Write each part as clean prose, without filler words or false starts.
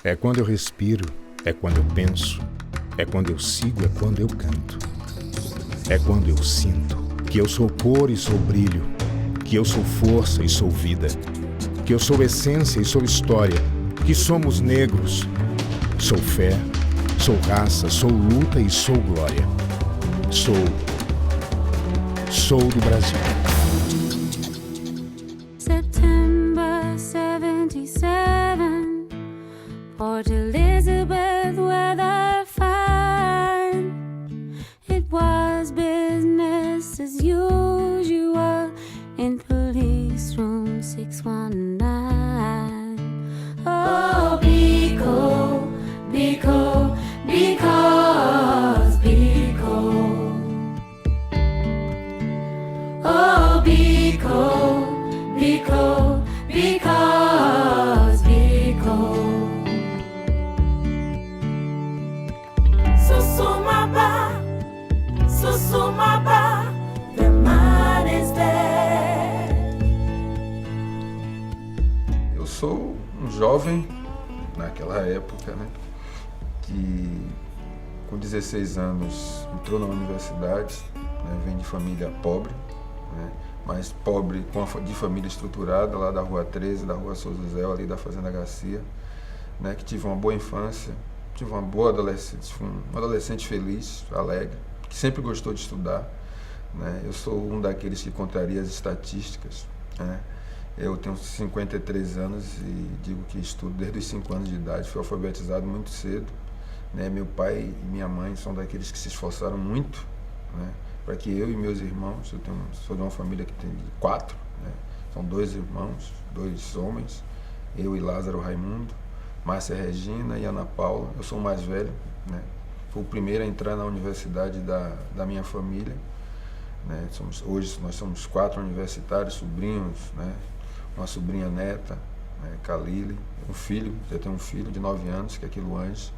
É quando eu respiro, é quando eu penso, é quando eu sigo, é quando eu canto. É quando eu sinto que eu sou cor e sou brilho, que eu sou força e sou vida, que eu sou essência e sou história, que somos negros. Sou fé, sou raça, sou luta e sou glória. Sou do Brasil. September 77, Port Elizabeth weather fine. It was business as usual in police room 619. Oh, Biko, Biko, because Biko. Oh, Biko, Biko, because Biko. Susumaba, Susumaba, the man is dead. Eu sou um jovem naquela época, né, que com 16 anos entrou na universidade, né, vem de família pobre, né, mas pobre de família estruturada, lá da Rua 13, da Rua Souza Zé, ali da Fazenda Garcia, né, que tive uma boa infância, tive uma boa adolescência, fui um adolescente feliz, alegre, que sempre gostou de estudar, né. Eu sou um daqueles que contraria as estatísticas, né. Eu tenho 53 anos e digo que estudo desde os 5 anos de idade, fui alfabetizado muito cedo, né. Meu pai e minha mãe são daqueles que se esforçaram muito, né, para que eu e meus irmãos, sou de uma família que tem 4, né, são 2 irmãos, 2 homens, eu e Lázaro Raimundo, Márcia Regina e Ana Paula. Eu sou o mais velho, né, fui o primeiro a entrar na universidade da minha família, né. Hoje nós somos 4 universitários, sobrinhos, né, uma sobrinha neta, né, Kalili, já tenho um filho de 9 anos, que é Quiluange,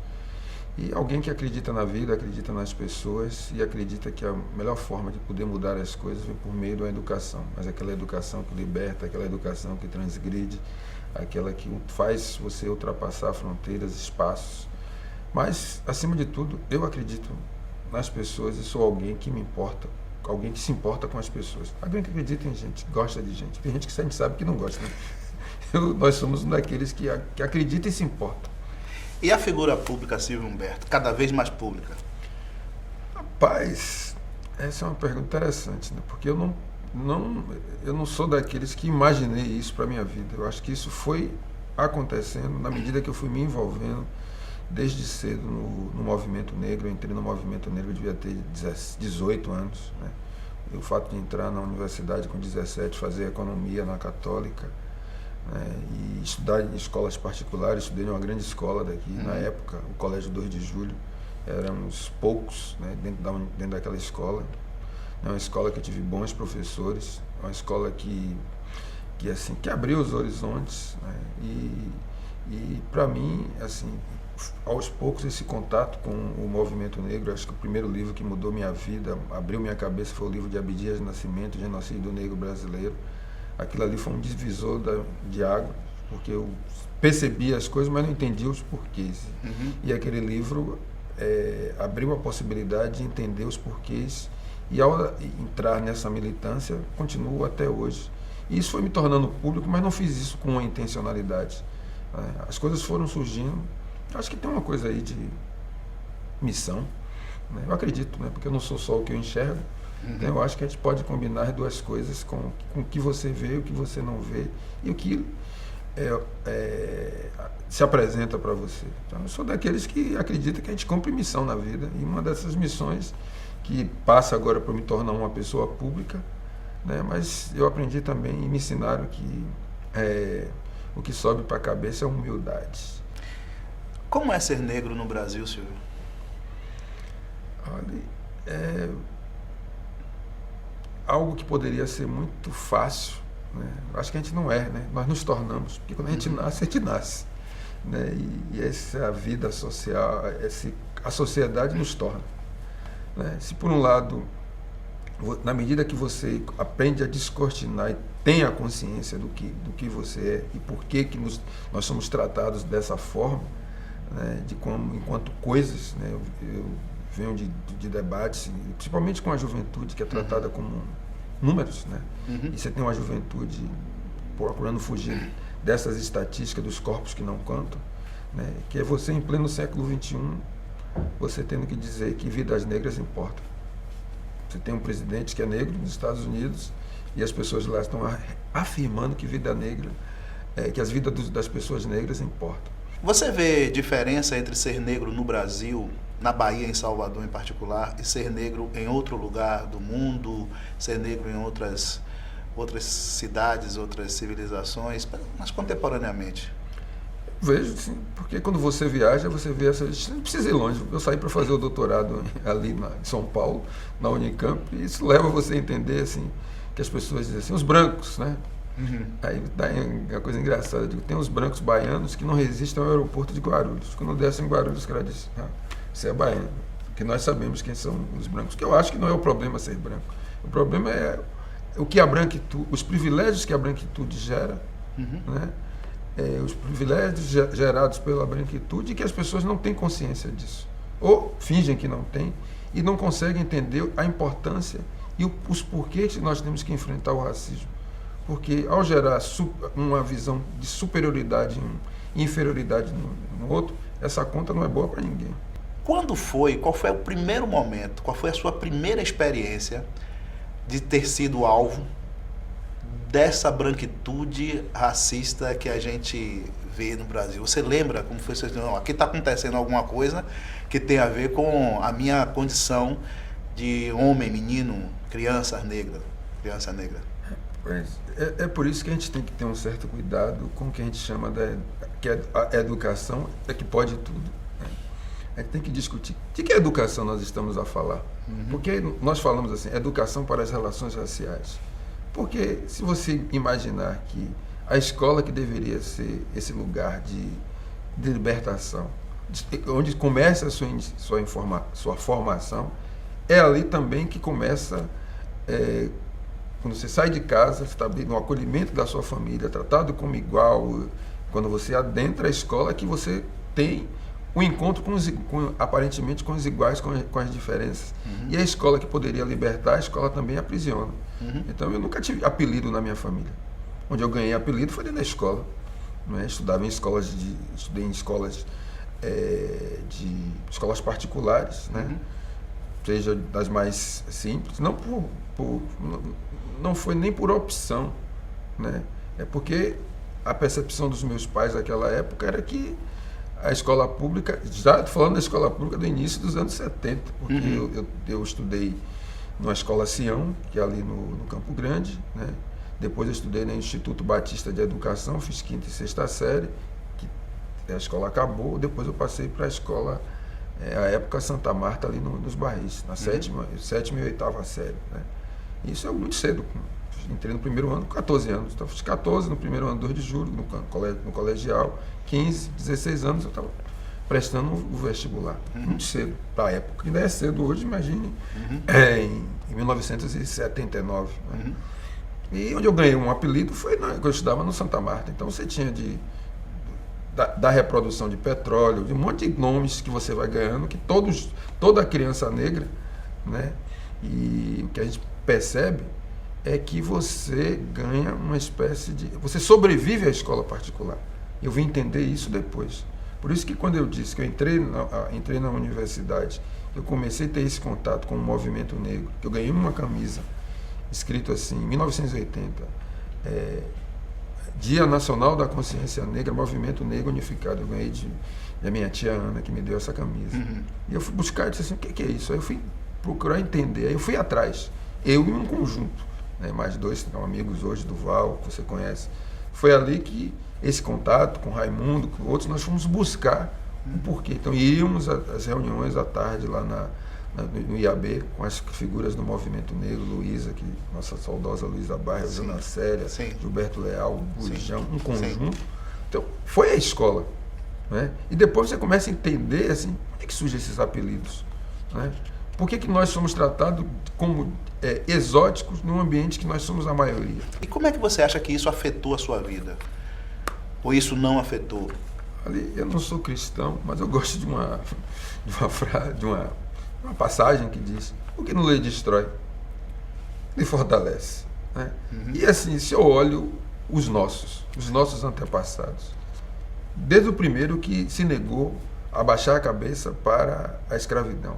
e alguém que acredita na vida, acredita nas pessoas e acredita que a melhor forma de poder mudar as coisas vem por meio da educação, mas aquela educação que liberta, aquela educação que transgride, aquela que faz você ultrapassar fronteiras, espaços. Mas, acima de tudo, eu acredito nas pessoas e sou alguém que me importa, alguém que se importa com as pessoas. Alguém que acredita em gente, gosta de gente. Tem gente que a gente sabe que não gosta, né? Nós somos um daqueles que acredita e se importa. E a figura pública, Silvio Humberto, cada vez mais pública? Rapaz, essa é uma pergunta interessante, né? Porque eu não sou daqueles que imaginei isso para a minha vida. Eu acho que isso foi acontecendo na medida que eu fui me envolvendo desde cedo no movimento negro. Eu entrei no movimento negro, eu devia ter 18 anos, né? E o fato de entrar na universidade com 17, fazer economia na Católica, né, e estudar em escolas particulares, estudei em uma grande escola daqui, na época, o Colégio 2 de Julho, éramos poucos, né, dentro daquela escola. É uma escola que eu tive bons professores, uma escola que abriu os horizontes, né, e para mim, assim, aos poucos, esse contato com o movimento negro, acho que o primeiro livro que mudou minha vida, abriu minha cabeça, foi o livro de Abdias de Nascimento, Genocídio Negro Brasileiro. Aquilo ali foi um divisor de água, porque eu percebi as coisas, mas não entendia os porquês. E aquele livro abriu a possibilidade de entender os porquês, e ao entrar nessa militância, continuo até hoje. E isso foi me tornando público, mas não fiz isso com uma intencionalidade. As coisas foram surgindo. Acho que tem uma coisa aí de missão, né? Eu acredito, né? Porque eu não sou só o que eu enxergo. Então, eu acho que a gente pode combinar as duas coisas com o que você vê, o que você não vê e o que se apresenta para você. Então, eu sou daqueles que acreditam que a gente cumpre missão na vida, e uma dessas missões que passa agora por me tornar uma pessoa pública, né? Mas eu aprendi também e me ensinaram que o que sobe para a cabeça é humildade. Como é ser negro no Brasil, Silvio? Olha, algo que poderia ser muito fácil, né? Acho que a gente não né? Nós nos tornamos, porque quando a gente nasce, né? E essa é a vida social, a sociedade nos torna, né? Se por um lado, na medida que você aprende a descortinar e tem a consciência do que você é e por que nós somos tratados dessa forma, né, de como, enquanto coisas, né, eu venho de debates, principalmente com a juventude, que é tratada como números, né? E você tem uma juventude procurando fugir dessas estatísticas dos corpos que não contam, né? Que é você, em pleno século XXI, você tendo que dizer que vidas negras importam. Você tem um presidente que é negro nos Estados Unidos e as pessoas lá estão afirmando que vida negra, que as vidas das pessoas negras importam. Você vê diferença entre ser negro no Brasil, na Bahia, em Salvador em particular, e ser negro em outro lugar do mundo, ser negro em outras cidades, outras civilizações, mas contemporaneamente? Vejo, sim, porque quando você viaja, você vê essas... Não precisa ir longe. Eu saí para fazer o doutorado ali em São Paulo, na Unicamp, e isso leva você a entender, assim, que as pessoas dizem assim, os brancos, né? Aí dá uma coisa engraçada, eu digo, tem uns brancos baianos que não resistem ao aeroporto de Guarulhos. Quando descem em Guarulhos, os caras dizem, você é baiano, porque nós sabemos quem são os brancos, que eu acho que não é o problema ser branco. O problema é o que a branquitude, os privilégios que a branquitude gera, né? Os privilégios gerados pela branquitude e que as pessoas não têm consciência disso. Ou fingem que não têm e não conseguem entender a importância e os porquês que nós temos que enfrentar o racismo. Porque ao gerar uma visão de superioridade em um e inferioridade no outro, essa conta não é boa para ninguém. Qual foi o primeiro momento, qual foi a sua primeira experiência de ter sido alvo dessa branquitude racista que a gente vê no Brasil? Você lembra como foi? Não, aqui está acontecendo alguma coisa que tem a ver com a minha condição de homem, menino, criança negra. É por isso que a gente tem que ter um certo cuidado com o que a gente chama que a educação é que pode tudo. Né? A gente tem que discutir de que educação nós estamos a falar. Porque nós falamos assim, educação para as relações raciais. Porque se você imaginar que a escola que deveria ser esse lugar de libertação, onde começa a sua formação, é ali também que começa, quando você sai de casa, você está no acolhimento da sua família, tratado como igual, quando você adentra a escola, que você tem um encontro aparentemente com os iguais, com as diferenças. E a escola que poderia libertar, a escola também aprisiona. Então eu nunca tive apelido na minha família. Onde eu ganhei apelido foi dentro da escola. Né? Estudei em escolas particulares, né? Seja das mais simples, não foi nem por opção, né? É porque a percepção dos meus pais naquela época era que a escola pública, já falando da escola pública do início dos anos 70, porque eu estudei numa escola Sião, que é ali no Campo Grande, né? Depois eu estudei no Instituto Batista de Educação, fiz 5ª e 6ª série, que a escola acabou, depois eu passei para a escola, a época Santa Marta, ali nos Barris, na 7ª e 8ª série. Né? Isso é muito cedo, entrei no primeiro ano com 14 anos, então fiz 14 no primeiro ano, 2 de julho, no colegial, 15, 16 anos eu estava prestando o vestibular, muito cedo, para a época, ainda é cedo hoje, imagine, em 1979. Né? E onde eu ganhei um apelido foi quando eu estudava no Santa Marta, então você tinha da reprodução de petróleo, de um monte de nomes que você vai ganhando, que toda criança negra, né? E o que a gente percebe é que você ganha uma espécie de... Você sobrevive à escola particular. Eu vim entender isso depois. Por isso que quando eu disse que eu entrei na universidade, eu comecei a ter esse contato com o movimento negro, que eu ganhei uma camisa, escrito assim, em 1980, Dia Nacional da Consciência Negra, Movimento Negro Unificado. Eu ganhei da minha tia Ana, que me deu essa camisa. E eu fui buscar e disse assim, o que é isso? Aí eu fui procurar entender, aí eu fui atrás, eu e um conjunto, né? Mais 2 amigos hoje, Duval, que você conhece. Foi ali que esse contato com Raimundo, com outros, nós fomos buscar o porquê. Então íamos às reuniões à tarde lá no IAB, com as figuras do movimento negro, Luísa, nossa saudosa Luísa Barros, Ana Célia, Gilberto Leal, Bulijão, um conjunto. Então, foi a escola. Né? E depois você começa a entender, assim, onde é que surgem esses apelidos? Né? Por que nós somos tratados como exóticos num ambiente que nós somos a maioria? E como é que você acha que isso afetou a sua vida? Ou isso não afetou? Ali, eu não sou cristão, mas eu gosto de uma frase, de uma passagem que diz: o que não lhe destrói, lhe fortalece. Né? E assim, se eu olho os nossos antepassados, desde o primeiro que se negou a baixar a cabeça para a escravidão,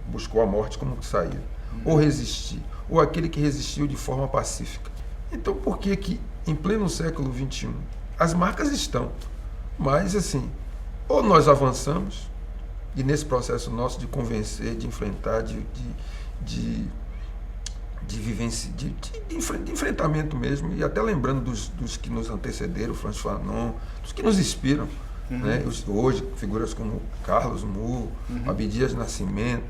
buscou a morte como saída, ou resistir, ou aquele que resistiu de forma pacífica. Então, por que que em pleno século XXI as marcas estão, mas assim, ou nós avançamos, e nesse processo nosso de convencer, de enfrentar, de enfrentamento mesmo, e até lembrando dos que nos antecederam, Francis Fanon, dos que nos inspiram, né? Hoje, figuras como Carlos Mu, Abdias Nascimento,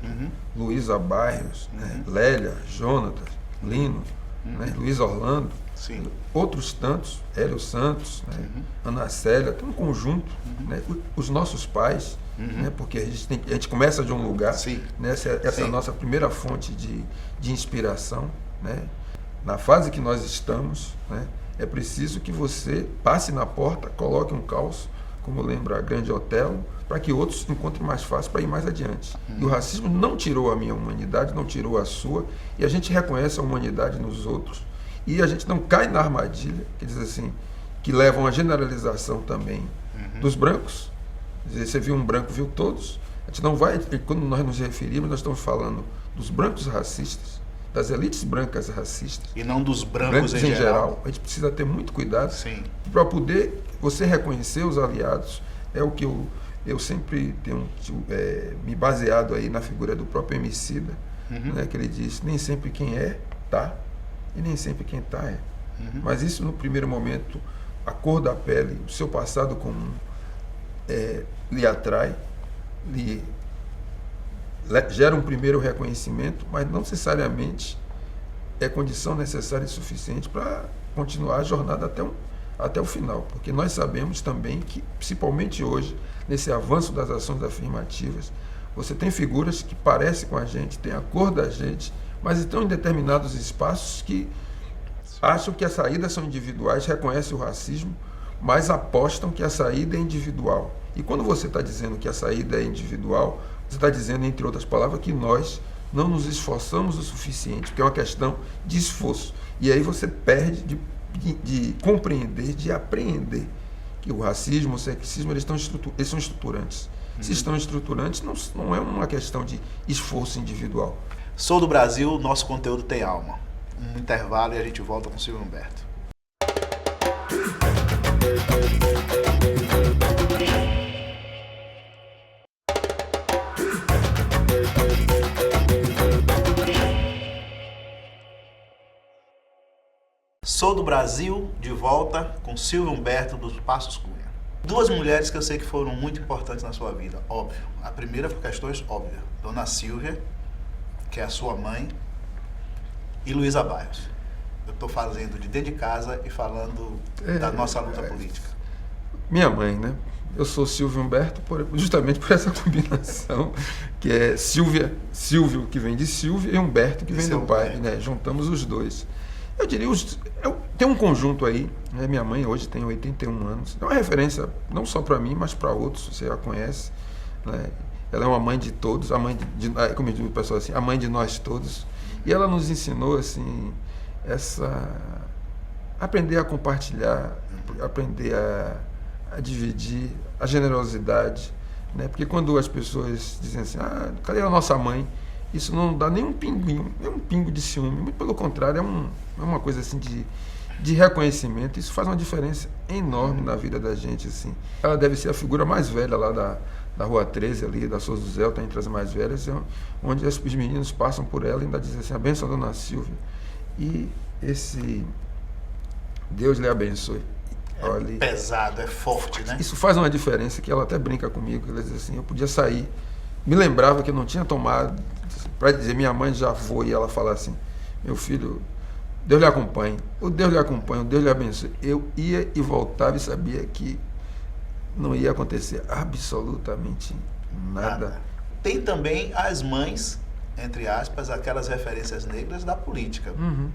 Luísa Bairros, né? Lélia, Jonatas, Lino, né? Luiz Orlando, Sim. outros tantos, Hélio Santos, né? Ana Célia, tem um conjunto, né? Os nossos pais, né? Porque a gente começa de um lugar, Sim. né? Essa é a nossa primeira fonte de inspiração, né? Na fase que nós estamos, né? É preciso que você passe na porta, coloque um calço, como lembra a grande Otelo, para que outros encontrem mais fácil para ir mais adiante. E o racismo não tirou a minha humanidade, não tirou a sua, e a gente reconhece a humanidade nos outros, e a gente não cai na armadilha, que diz assim, que levam a generalização também dos brancos. Quer dizer, você viu um branco, viu todos. A gente não vai, quando nós nos referimos, nós estamos falando dos brancos racistas, das elites brancas racistas. E não dos brancos em geral. A gente precisa ter muito cuidado para poder você reconhecer os aliados. É o que eu sempre tenho me baseado aí na figura do próprio Emicida, né, que ele diz: nem sempre quem é, tá, e nem sempre quem tá é. Mas isso, no primeiro momento, a cor da pele, o seu passado comum, lhe atrai, lhe gera um primeiro reconhecimento, mas não necessariamente é condição necessária e suficiente para continuar a jornada até o final, porque nós sabemos também que, principalmente hoje, nesse avanço das ações afirmativas, você tem figuras que parecem com a gente, têm a cor da gente, mas estão em determinados espaços que acham que as saídas são individuais, reconhecem o racismo, mas apostam que a saída é individual. E quando você está dizendo que a saída é individual, você está dizendo, entre outras palavras, que nós não nos esforçamos o suficiente, porque é uma questão de esforço. E aí você perde de compreender, de apreender que o racismo, o sexismo, eles são estruturantes. Se estão estruturantes, não é uma questão de esforço individual. Sou do Brasil, nosso conteúdo tem alma. Um intervalo e a gente volta com o Silvio Humberto. Sou do Brasil, de volta com Silvio Humberto dos Passos Cunha. Duas mulheres que eu sei que foram muito importantes na sua vida, óbvio. A primeira por questões óbvias. Dona Silvia, que é a sua mãe, e Luísa Bairros. Eu estou fazendo de dentro de casa e falando da nossa luta política. Minha mãe, né? Eu sou Silvio Humberto justamente por essa combinação, que é Silvio, que vem de Silvia, e Humberto, que vem do pai, né? Juntamos os dois. Eu diria, tem um conjunto aí, né? Minha mãe hoje tem 81 anos, é uma referência não só para mim, mas para outros, você a conhece, né? Ela é uma mãe de todos, a mãe como diz o pessoal assim, a mãe de nós todos, e ela nos ensinou assim, aprender a compartilhar, aprender a dividir, a generosidade, né? Porque quando as pessoas dizem assim, cadê a nossa mãe? Isso não dá nem um pingo de ciúme, muito pelo contrário, é uma coisa assim de reconhecimento. Isso faz uma diferença enorme na vida da gente, assim. Ela deve ser a figura mais velha lá da Rua 13, ali, da Souza do Zé, está entre as mais velhas, onde os meninos passam por ela e ainda dizem assim, a bênção da Dona Silvia. E esse Deus lhe abençoe. É pesado, é forte, né? Isso faz uma diferença, que ela até brinca comigo, ela diz assim, eu podia sair, me lembrava que eu não tinha tomado, para dizer, minha mãe já foi, e ela fala assim, meu filho, Deus lhe acompanhe, o Deus lhe acompanhe, o Deus lhe abençoe. Eu ia e voltava e sabia que não ia acontecer absolutamente nada. Tem também as mães, entre aspas, aquelas referências negras da política.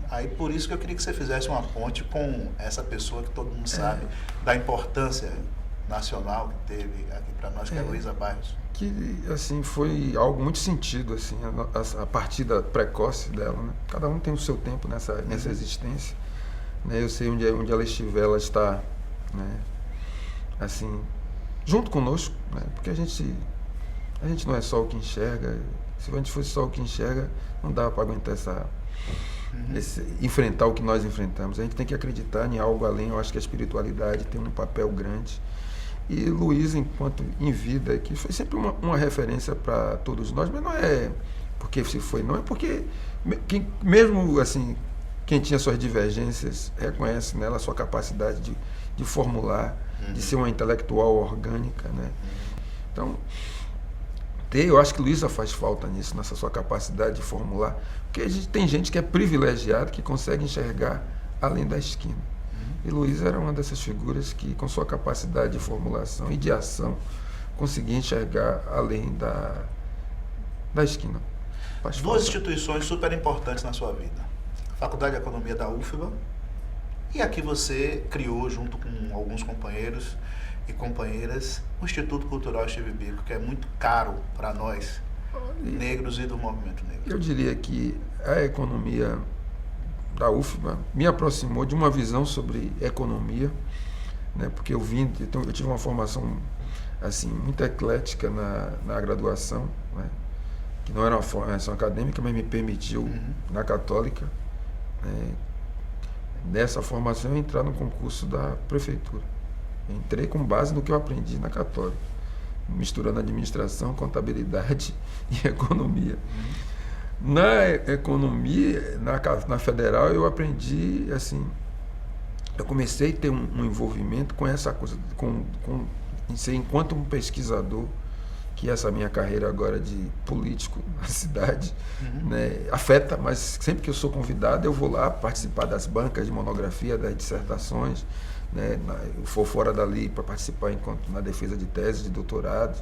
Aí por isso que eu queria que você fizesse uma ponte com essa pessoa que todo mundo sabe da importância nacional que teve aqui para nós, que é a Luísa Bairros. Que, assim, foi algo muito sentido, assim, a partida precoce dela, né? Cada um tem o seu tempo nessa existência, né? Eu sei onde ela estiver, ela está, né, assim, junto conosco, né? Porque a gente não é só o que enxerga. Se a gente fosse só o que enxerga, não dá para aguentar enfrentar o que nós enfrentamos. A gente tem que acreditar em algo além. Eu acho que a espiritualidade tem um papel grande. E Luísa, enquanto em vida, que foi sempre uma referência para todos nós, mas não é porque se foi, não é porque mesmo assim, quem tinha suas divergências reconhece nela a sua capacidade de formular, de ser uma intelectual orgânica, né? Então, eu acho que Luísa faz falta nisso, nessa sua capacidade de formular, porque tem gente que é privilegiada, que consegue enxergar além da esquina. E Luísa era uma dessas figuras que, com sua capacidade de formulação e de ação, conseguia enxergar além da esquina. Duas instituições super importantes na sua vida: a Faculdade de Economia da UFBA, e aqui você criou, junto com alguns companheiros e companheiras, o Instituto Cultural Steve Biko, que é muito caro para nós, negros e do movimento negro. Eu diria que a economia da UFBA me aproximou de uma visão sobre economia, né? Porque eu tive uma formação assim muito eclética na graduação, né? Que não era uma formação acadêmica, mas me permitiu, na Católica, nessa formação, eu entrar no concurso da prefeitura. Entrei com base no que eu aprendi na Católica, misturando administração, contabilidade e economia. Na economia, na federal, eu aprendi, assim, eu comecei a ter um envolvimento com essa coisa, em ser enquanto um pesquisador, que essa minha carreira agora de político na cidade, né, afeta, mas sempre que eu sou convidado, eu vou lá participar das bancas de monografia, das dissertações, né, eu for fora dali para participar na defesa de tese, de doutorado.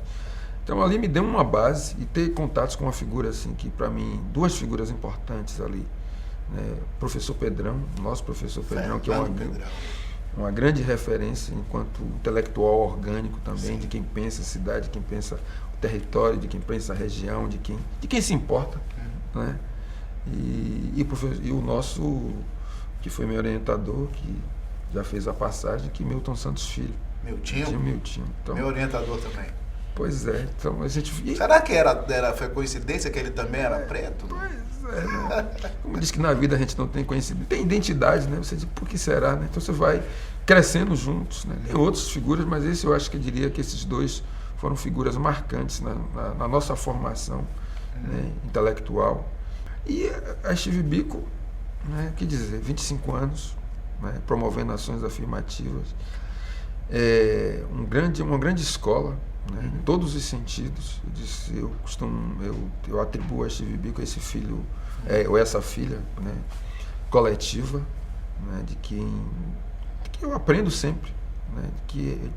Então ali me deu uma base, e ter contatos com uma figura assim, que para mim, duas figuras importantes ali, né, professor Pedrão, nosso professor Pedrão, que é uma grande referência enquanto intelectual orgânico também, de quem pensa a cidade, de quem pensa o território, de quem pensa a região, de quem se importa, né? E o nosso, que foi meu orientador, que já fez a passagem, que Milton Santos Filho. Miltinho. Então, meu orientador também. Pois é, então a gente... Será que foi coincidência que ele também era preto? Pois é, né? Como diz que na vida a gente não tem conhecimento, tem identidade, né? Você diz, por que será, né? Então você vai crescendo juntos, né? Tem outras figuras, mas esse eu acho que eu diria que esses dois foram figuras marcantes na nossa formação, né, intelectual. E a Steve Biko, né, que dizer, 25 anos, né, promovendo ações afirmativas, uma grande escola, né, em todos os sentidos. Eu atribuo a Steve Biko esse filho, ou essa filha, né, coletiva, né, de que eu aprendo sempre, né, que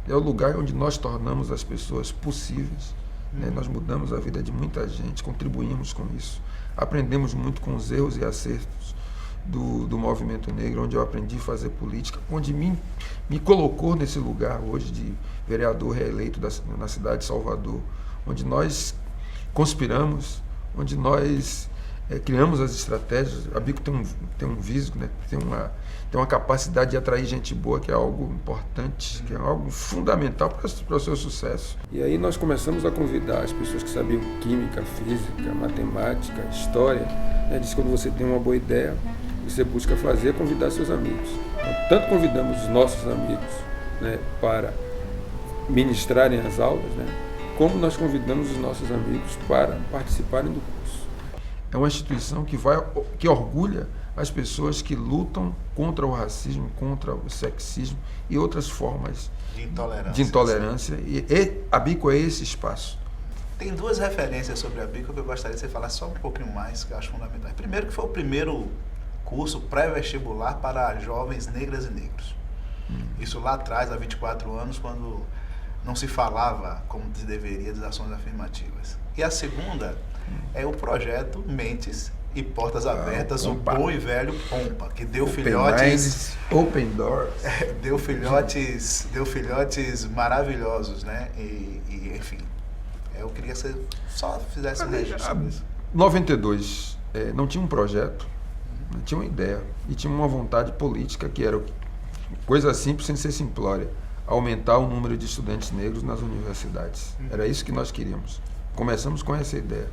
é o lugar onde nós tornamos as pessoas possíveis, né, nós mudamos a vida de muita gente, contribuímos com isso, aprendemos muito com os erros e acertos do movimento negro, onde eu aprendi a fazer política, onde me colocou nesse lugar hoje de vereador reeleito na cidade de Salvador, onde nós conspiramos, onde nós criamos as estratégias. A Biko tem um vício, né? Tem uma capacidade de atrair gente boa, que é algo importante, que é algo fundamental para o seu sucesso. E aí nós começamos a convidar as pessoas que sabiam química, física, matemática, história, né? Diz que quando você tem uma boa ideia, você busca fazer, convidar seus amigos. Então, tanto convidamos os nossos amigos, né, para ministrarem as aulas, né, como nós convidamos os nossos amigos para participarem do curso. É uma instituição que orgulha as pessoas que lutam contra o racismo, contra o sexismo e outras formas de intolerância. E a Biko é esse espaço. Tem duas referências sobre a Biko que eu gostaria de você falar só um pouquinho mais, que eu acho fundamental. Primeiro, que foi o primeiro curso pré-vestibular para jovens negras e negros. Isso lá atrás, há 24 anos, quando não se falava como se deveria das ações afirmativas. E a segunda é o projeto Mentes e portas abertas, o Pompa. bom e velho Pompa, que deu Open filhotes, minds, open doors. deu filhotes maravilhosos, né? E, enfim, eu queria que você só fizesse um registro sobre isso. 92, não tinha um projeto, não tinha uma ideia e tinha uma vontade política que era coisa simples sem ser simplória, aumentar o número de estudantes negros nas universidades. Era isso que nós queríamos. Começamos com essa ideia.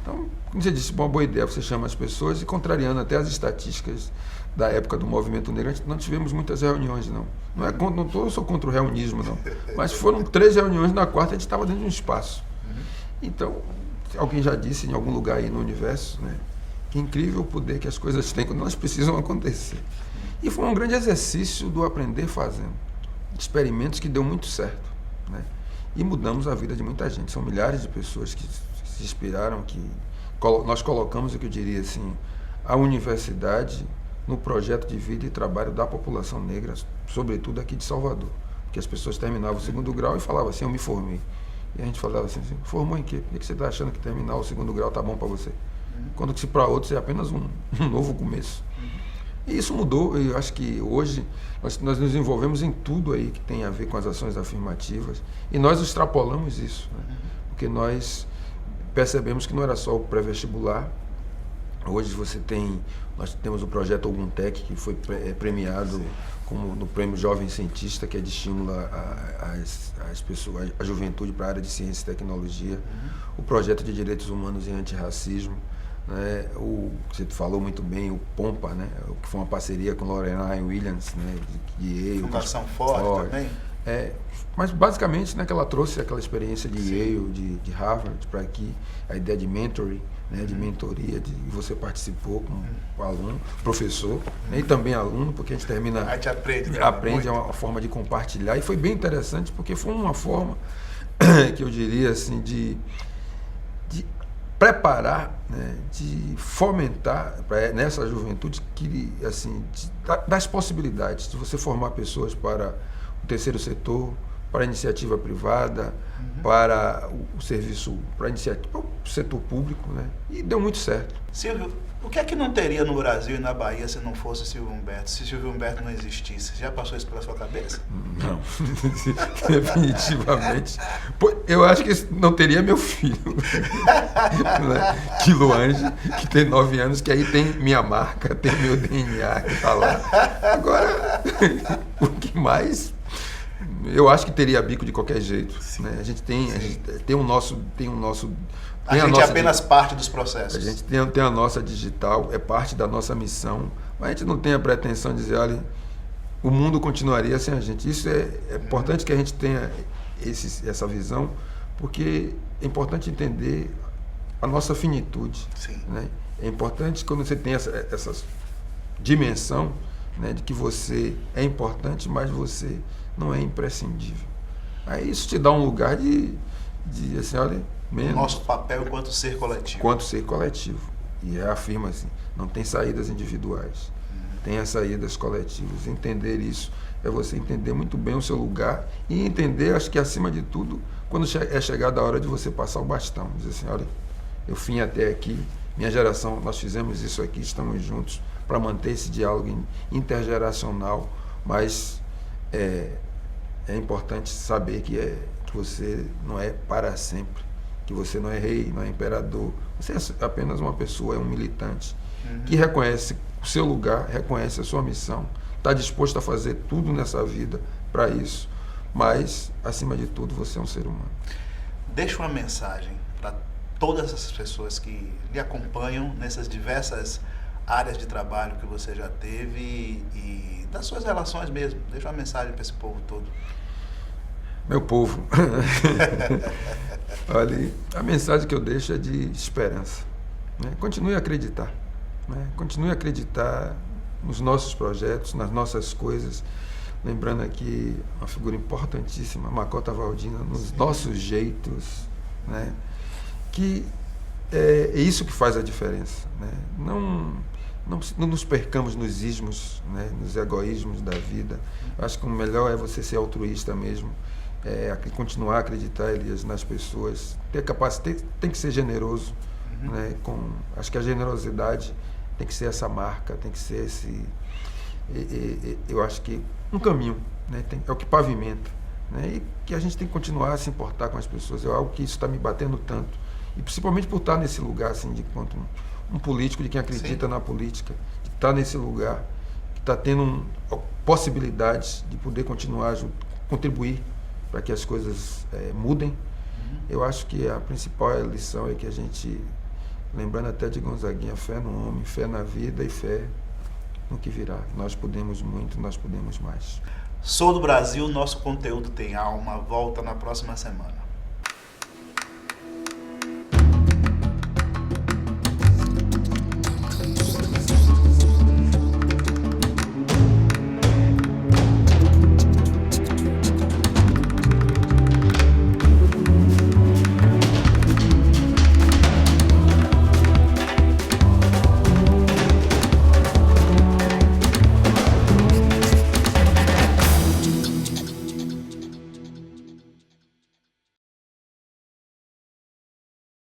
Então, como você disse, uma boa ideia, você chama as pessoas e, contrariando até as estatísticas da época do movimento negro, não tivemos muitas reuniões, não. Não sou contra o reunionismo, não. Mas foram 3 reuniões, na quarta a gente estava dentro de um espaço. Então, alguém já disse em algum lugar aí no universo, né, que incrível o poder que as coisas têm quando elas precisam acontecer. E foi um grande exercício do aprender fazendo. Experimentos que deu muito certo, né? E mudamos a vida de muita gente. São milhares de pessoas que se inspiraram, que nós colocamos, o que eu diria assim, a universidade no projeto de vida e trabalho da população negra, sobretudo aqui de Salvador. Porque as pessoas terminavam o 2º grau e falavam assim, eu me formei. E a gente falava assim, formou em quê? Por que você está achando que terminar o 2º grau tá bom para você? Quando que se para outros é apenas um novo começo. E isso mudou, e eu acho que hoje nós nos envolvemos em tudo aí que tem a ver com as ações afirmativas, e nós extrapolamos isso, né? Porque nós percebemos que não era só o pré-vestibular. Hoje nós temos o projeto Alguntec, que foi premiado como no Prêmio Jovem Cientista, que é de estímulo às pessoas, à juventude para a área de ciência e tecnologia, o projeto de direitos humanos e antirracismo, né, você falou muito bem, o Pompa, né, que foi uma parceria com Lorena Williams, né, de Yale. Fundação Ford também. Mas basicamente, né, que ela trouxe aquela experiência de Yale, de Harvard para aqui, a ideia de mentoring, né, de mentoria, e você participou com aluno, professor, né, e também aluno, porque a gente termina... A gente aprende, é uma forma de compartilhar, e foi bem interessante, porque foi uma forma, que eu diria assim, de preparar, né, de fomentar nessa juventude assim, das possibilidades de você formar pessoas para o terceiro setor, para a iniciativa privada, para o serviço, para o setor público, né? E deu muito certo. Silvio, o que é que não teria no Brasil e na Bahia se não fosse Silvio Humberto? Se Silvio Humberto não existisse, já passou isso pela sua cabeça? Não, definitivamente. Eu acho que não teria meu filho, né? Que Luange, que tem 9 anos, que aí tem minha marca, tem meu DNA que está lá. Agora, o que mais? Eu acho que teria bico de qualquer jeito, né? A gente tem o nosso... A gente é apenas parte dos processos. A gente tem a nossa digital, é parte da nossa missão, mas a gente não tem a pretensão de dizer, olha, o mundo continuaria sem a gente. Isso é importante que a gente tenha essa visão, porque é importante entender a nossa finitude. Sim. Né? É importante quando você tem essa dimensão, né, de que você é importante, mas você não é imprescindível. Aí isso te dá um lugar de assim, olha, menos. Nosso papel enquanto ser coletivo. Enquanto ser coletivo. E reafirma assim, não tem saídas individuais, tem as saídas coletivas. Entender isso é você entender muito bem o seu lugar e entender, acho que acima de tudo, quando é chegada a hora de você passar o bastão. Dizer assim, olha, eu vim até aqui, minha geração, nós fizemos isso aqui, estamos juntos para manter esse diálogo intergeracional, mas é importante saber que você não é para sempre, que você não é rei, não é imperador, você é apenas uma pessoa, é um militante, que reconhece o seu lugar, reconhece a sua missão, está disposto a fazer tudo nessa vida para isso, mas, acima de tudo, você é um ser humano. Deixa uma mensagem para todas essas pessoas que lhe acompanham nessas diversas áreas de trabalho que você já teve e das suas relações mesmo. Deixa uma mensagem para esse povo todo. Meu povo, olha, a mensagem que eu deixo é de esperança. Né? Continue a acreditar. Né? Continue a acreditar nos nossos projetos, nas nossas coisas. Lembrando aqui uma figura importantíssima, Macota Valdina, nos nossos jeitos, né? Que é isso que faz a diferença. Né? Não nos percamos nos ismos, né? Nos egoísmos da vida. Acho que o melhor é você ser altruísta mesmo, continuar a acreditar, Elias, nas pessoas, ter capacidade, tem que ser generoso, né? Acho que a generosidade tem que ser essa marca, tem que ser esse... eu acho que um caminho, né? É o que pavimenta, né? E que a gente tem que continuar a se importar com as pessoas. É algo que isso está me batendo tanto. E principalmente por estar nesse lugar, assim, de quanto um político, de quem acredita na política, de estar nesse lugar, que está tendo possibilidades de poder continuar a contribuir para que as coisas mudem. Eu acho que a principal lição é que a gente, lembrando até de Gonzaguinha, fé no homem, fé na vida e fé no que virá. Nós podemos muito, nós podemos mais. Sou do Brasil, nosso conteúdo tem alma. Volta na próxima semana.